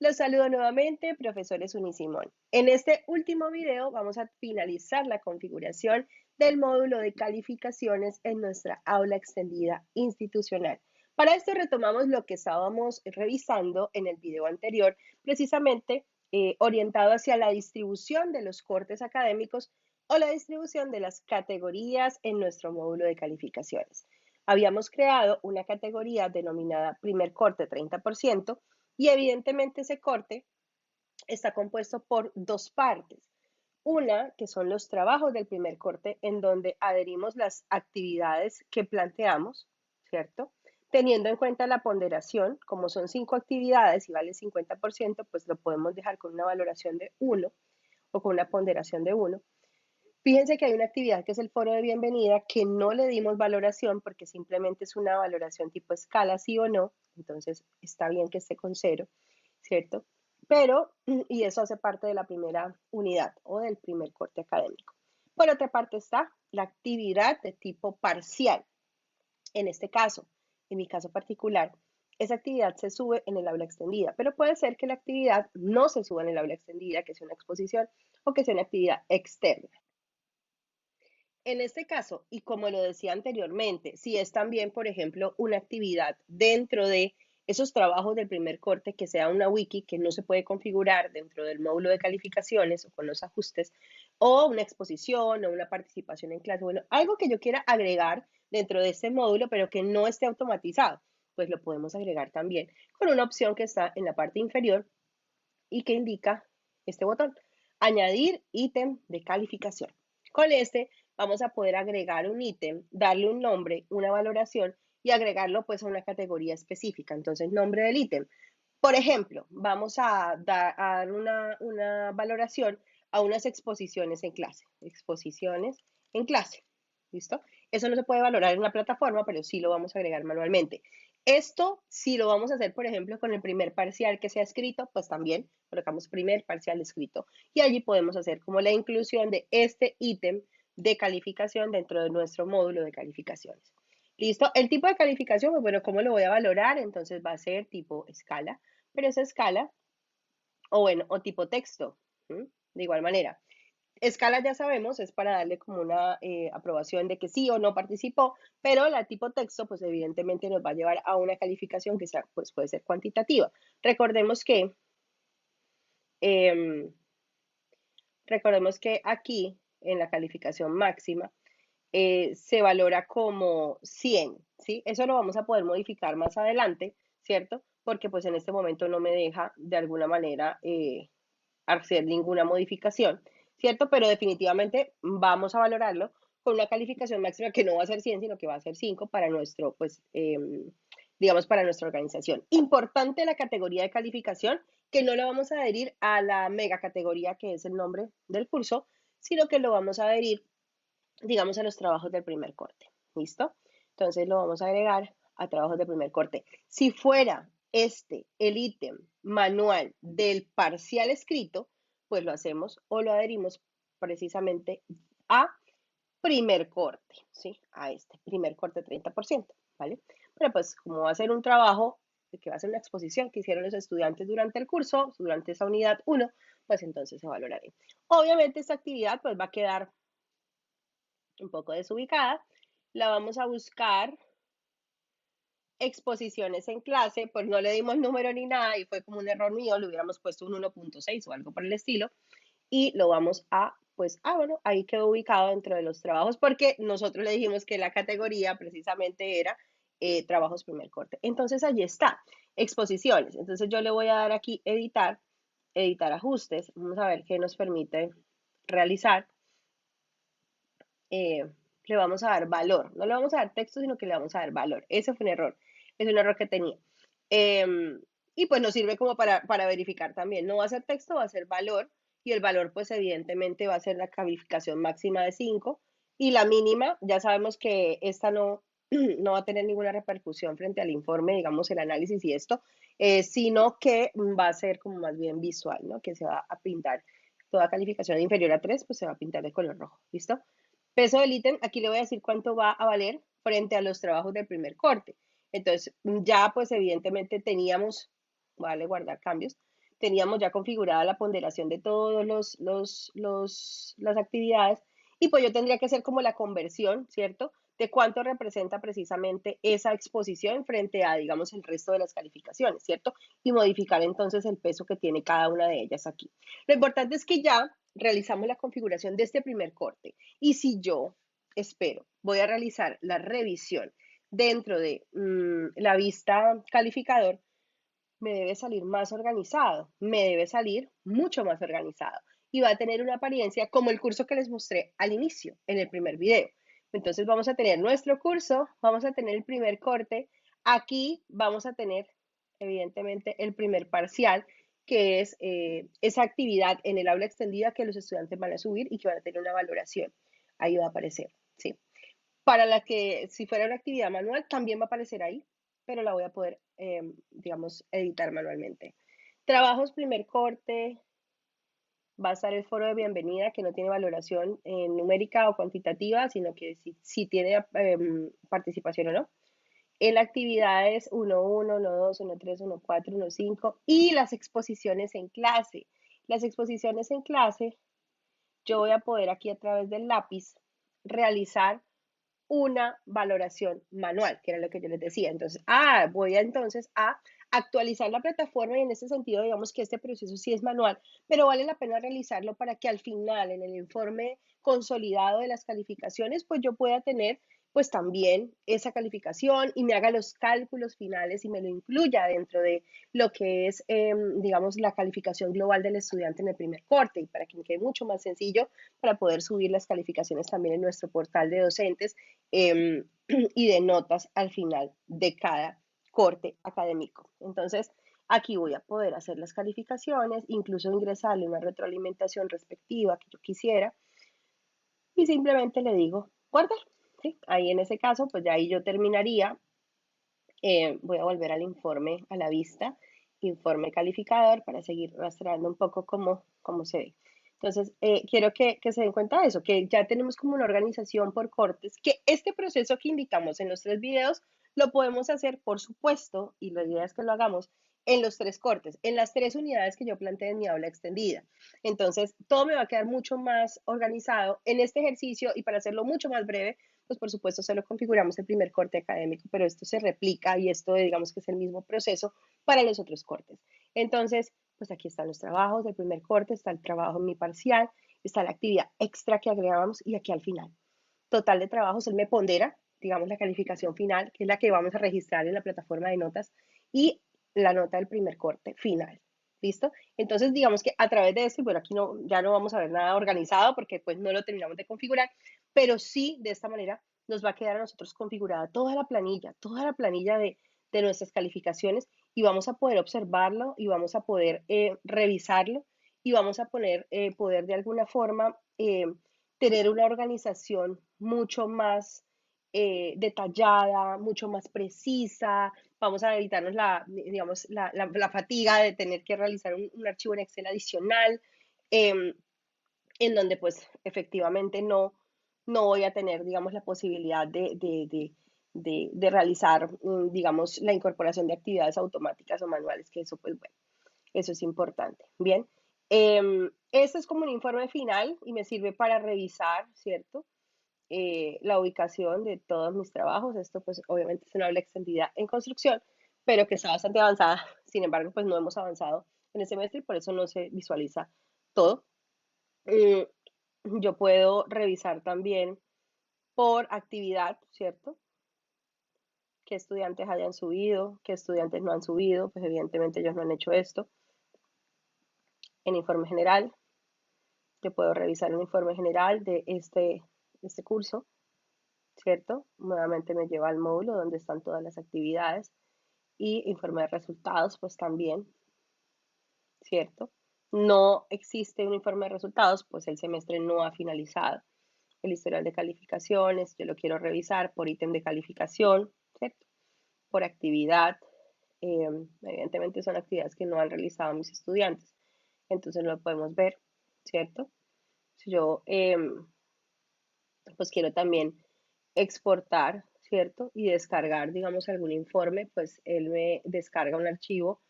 Los saludo nuevamente, profesores Unisimón. En este último video vamos a finalizar la configuración del módulo de calificaciones en nuestra aula extendida institucional. Para esto retomamos lo que estábamos revisando en el video anterior, precisamente orientado hacia la distribución de los cortes académicos o la distribución de las categorías en nuestro módulo de calificaciones. Habíamos creado una categoría denominada primer corte 30%, y evidentemente ese corte está compuesto por dos partes. Una, que son los trabajos del primer corte, en donde adherimos las actividades que planteamos, ¿cierto? Teniendo en cuenta la ponderación, como son 5 actividades y vale 50%, pues lo podemos dejar con una valoración de 1 o con una ponderación de 1. Fíjense que hay una actividad que es el foro de bienvenida que no le dimos valoración porque simplemente es una valoración tipo escala, sí o no, entonces está bien que esté con 0, ¿cierto? Pero, y eso hace parte de la primera unidad o del primer corte académico. Por otra parte está la actividad de tipo parcial. En este caso, en mi caso particular, esa actividad se sube en el aula extendida, pero puede ser que la actividad no se suba en el aula extendida, que sea una exposición o que sea una actividad externa. En este caso, y como lo decía anteriormente, si es también, por ejemplo, una actividad dentro de esos trabajos del primer corte, que sea una wiki que no se puede configurar dentro del módulo de calificaciones o con los ajustes, o una exposición o una participación en clase, bueno, algo que yo quiera agregar dentro de este módulo, pero que no esté automatizado, pues lo podemos agregar también con una opción que está en la parte inferior y que indica este botón, añadir ítem de calificación. Con este vamos a poder agregar un ítem, darle un nombre, una valoración y agregarlo pues a una categoría específica. Entonces, nombre del ítem. Por ejemplo, vamos a dar una valoración a unas exposiciones en clase. Exposiciones en clase. ¿Listo? Eso no se puede valorar en la plataforma, pero sí lo vamos a agregar manualmente. Esto, si lo vamos a hacer, por ejemplo, con el primer parcial que se ha escrito, pues también colocamos primer parcial escrito. Y allí podemos hacer como la inclusión de este ítem de calificación dentro de nuestro módulo de calificaciones. ¿Listo? El tipo de calificación, pues bueno, ¿cómo lo voy a valorar? Entonces va a ser tipo escala, pero esa escala, o bueno, o tipo texto, ¿sí? De igual manera. Escala ya sabemos, es para darle como una aprobación de que sí o no participó, pero la tipo texto, pues evidentemente nos va a llevar a una calificación que sea, pues puede ser cuantitativa. Eh, recordemos que aquí, en la calificación máxima, se valora como 100, ¿sí? Eso lo vamos a poder modificar más adelante, ¿cierto? Porque pues en este momento no me deja de alguna manera hacer ninguna modificación, ¿cierto? Pero definitivamente vamos a valorarlo con una calificación máxima que no va a ser 100, sino que va a ser 5 para nuestro, pues, digamos, para nuestra organización. Importante la categoría de calificación, que no lo vamos a adherir a la mega categoría que es el nombre del curso, sino que lo vamos a adherir, digamos, a los trabajos del primer corte. ¿Listo? Entonces lo vamos a agregar a trabajos del primer corte. Si fuera este el ítem manual del parcial escrito, pues lo hacemos o lo adherimos precisamente a primer corte, ¿sí? A este primer corte 30%, ¿vale? Pero pues como va a ser un trabajo que va a ser una exposición que hicieron los estudiantes durante el curso, durante esa unidad 1, pues entonces se valorará. Obviamente esta actividad pues va a quedar un poco desubicada. La vamos a buscar exposiciones en clase, pues no le dimos número ni nada y fue como un error mío, le hubiéramos puesto un 1.6 o algo por el estilo y lo vamos a, pues, bueno, ahí quedó ubicado dentro de los trabajos porque nosotros le dijimos que la categoría precisamente era trabajos primer corte. Entonces allí está, exposiciones. Entonces yo le voy a dar aquí editar, editar ajustes. Vamos a ver qué nos permite realizar. Eh, le vamos a dar valor. No le vamos a dar texto, sino que le vamos a dar valor. Ese fue un error. Es un error que tenía. Y pues nos sirve como para verificar también. No va a ser texto, va a ser valor. Y el valor, pues evidentemente va a ser la calificación máxima de 5. Y la mínima, ya sabemos que esta no, no va a tener ninguna repercusión frente al informe, digamos, el análisis y esto, sino que va a ser como más bien visual, ¿no? Que se va a pintar Toda calificación inferior a 3, pues se va a pintar de color rojo, ¿listo? Peso del ítem, aquí le voy a decir cuánto va a valer frente a los trabajos del primer corte. Entonces, ya pues evidentemente teníamos, vale, guardar cambios, teníamos ya configurada la ponderación de todos las actividades y pues yo tendría que hacer como la conversión, ¿cierto? De cuánto representa precisamente esa exposición frente a, digamos, el resto de las calificaciones, ¿cierto? Y modificar entonces el peso que tiene cada una de ellas aquí. Lo importante es que ya realizamos la configuración de este primer corte. Y si yo espero, voy a realizar la revisión dentro de la vista calificador, me debe salir más organizado, me debe salir mucho más organizado y va a tener una apariencia como el curso que les mostré al inicio, en el primer video. Entonces vamos a tener nuestro curso, vamos a tener el primer corte, aquí vamos a tener evidentemente el primer parcial, que es esa actividad en el aula extendida que los estudiantes van a subir y que van a tener una valoración. Ahí va a aparecer, ¿sí? Para la que, si fuera una actividad manual, también va a aparecer ahí, pero la voy a poder, digamos, editar manualmente. Trabajos, primer corte, va a estar el foro de bienvenida, que no tiene valoración numérica o cuantitativa, sino que si tiene participación o no. En actividades 1.1, 1.2, 1.3, 1.4, 1.5 y las exposiciones en clase. Las exposiciones en clase, yo voy a poder aquí a través del lápiz realizar una valoración manual, que era lo que yo les decía. Entonces, voy entonces a actualizar la plataforma y en ese sentido, digamos que este proceso sí es manual, pero vale la pena realizarlo para que al final, en el informe consolidado de las calificaciones, pues yo pueda tener pues también esa calificación y me haga los cálculos finales y me lo incluya dentro de lo que es, digamos, la calificación global del estudiante en el primer corte y para que me quede mucho más sencillo para poder subir las calificaciones también en nuestro portal de docentes y de notas al final de cada corte académico. Entonces, aquí voy a poder hacer las calificaciones, incluso ingresarle una retroalimentación respectiva que yo quisiera y simplemente le digo guardar. ¿Sí? Ahí en ese caso, pues ya ahí yo terminaría. Voy a volver al informe a la vista, informe calificador, para seguir rastreando un poco cómo se ve. Entonces, quiero que se den cuenta de eso, que ya tenemos como una organización por cortes, que este proceso que indicamos en los 3 videos lo podemos hacer, por supuesto, y la idea es que lo hagamos en los 3 cortes, en las 3 unidades que yo planteé en mi aula extendida. Entonces, todo me va a quedar mucho más organizado en este ejercicio y para hacerlo mucho más breve, pues por supuesto solo configuramos el primer corte académico, pero esto se replica y esto digamos que es el mismo proceso para los otros cortes. Entonces, pues aquí están los trabajos del primer corte, está el trabajo en mi parcial, está la actividad extra que agregamos y aquí al final. Total de trabajos, él me pondera, digamos, la calificación final, que es la que vamos a registrar en la plataforma de notas, y la nota del primer corte final. ¿Listo? Entonces, digamos que a través de esto, y bueno, aquí no, ya no vamos a ver nada organizado porque pues no lo terminamos de configurar, pero sí de esta manera nos va a quedar a nosotros configurada toda la planilla de nuestras calificaciones y vamos a poder observarlo y vamos a poder revisarlo y vamos a poder de alguna forma tener una organización mucho más detallada, mucho más precisa. Vamos a evitarnos digamos, la fatiga de tener que realizar un archivo en Excel adicional, eh, en donde pues efectivamente no voy a tener, digamos, la posibilidad de realizar, digamos, la incorporación de actividades automáticas o manuales, que eso pues bueno, eso es importante. Bien, este es como un informe final y me sirve para revisar, ¿cierto? La ubicación de todos mis trabajos. Esto pues obviamente es una aula extendida en construcción, pero que está bastante avanzada. Sin embargo, pues no hemos avanzado en el semestre y por eso no se visualiza todo. Eh, yo puedo revisar también por actividad, ¿cierto? Qué estudiantes hayan subido, qué estudiantes no han subido, pues evidentemente ellos no han hecho esto. En informe general, yo puedo revisar el informe general de este curso, ¿cierto? Nuevamente me lleva al módulo donde están todas las actividades y informe de resultados, pues también, ¿cierto? No existe un informe de resultados, pues el semestre no ha finalizado. El historial de calificaciones, yo lo quiero revisar por ítem de calificación, ¿cierto? Por actividad. Evidentemente son actividades que no han realizado mis estudiantes, entonces lo podemos ver. ¿cierto? Si yo pues quiero también exportar, ¿cierto? Y descargar, digamos, algún informe, pues él me descarga un archivo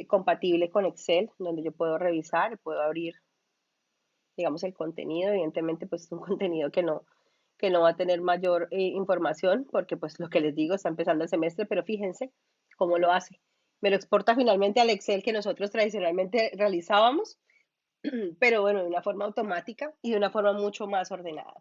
compatible con Excel, donde yo puedo revisar, puedo abrir, digamos, el contenido. Evidentemente, pues es un contenido que no va a tener mayor información, porque pues lo que les digo, está empezando el semestre, pero fíjense cómo lo hace. Me lo exporta finalmente al Excel que nosotros tradicionalmente realizábamos, pero bueno, de una forma automática y de una forma mucho más ordenada.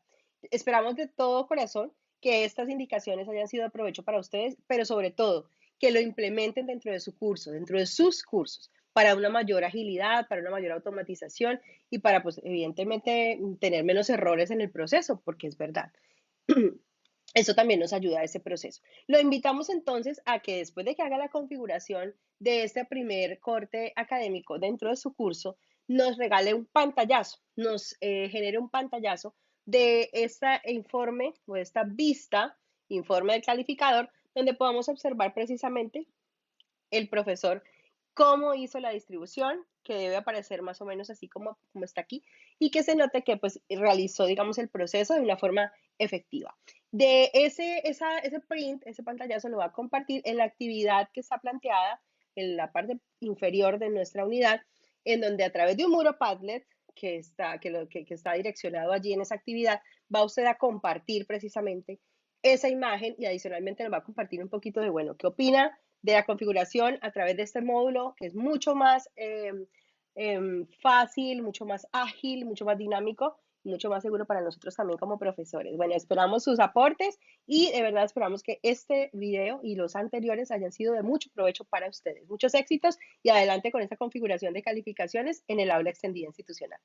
Esperamos de todo corazón que estas indicaciones hayan sido de provecho para ustedes, pero sobre todo que lo implementen dentro de su curso, dentro de sus cursos, para una mayor agilidad, para una mayor automatización y para, pues, evidentemente, tener menos errores en el proceso, porque es verdad. Eso también nos ayuda a ese proceso. Lo invitamos entonces a que después de que haga la configuración de este primer corte académico dentro de su curso, nos regale un pantallazo, nos genere un pantallazo de este informe o de esta vista, informe del calificador, donde podamos observar precisamente el profesor cómo hizo la distribución, que debe aparecer más o menos así como está aquí, y que se note que pues realizó, digamos, el proceso de una forma efectiva. De ese print, ese pantallazo lo va a compartir en la actividad que está planteada en la parte inferior de nuestra unidad, en donde a través de un muro Padlet que está direccionado allí en esa actividad, va usted a compartir precisamente esa imagen y adicionalmente nos va a compartir un poquito de, bueno, qué opina de la configuración a través de este módulo, que es mucho más fácil, mucho más ágil, mucho más dinámico, mucho más seguro para nosotros también como profesores. Bueno, esperamos sus aportes y de verdad esperamos que este video y los anteriores hayan sido de mucho provecho para ustedes. Muchos éxitos y adelante con esta configuración de calificaciones en el aula extendida institucional.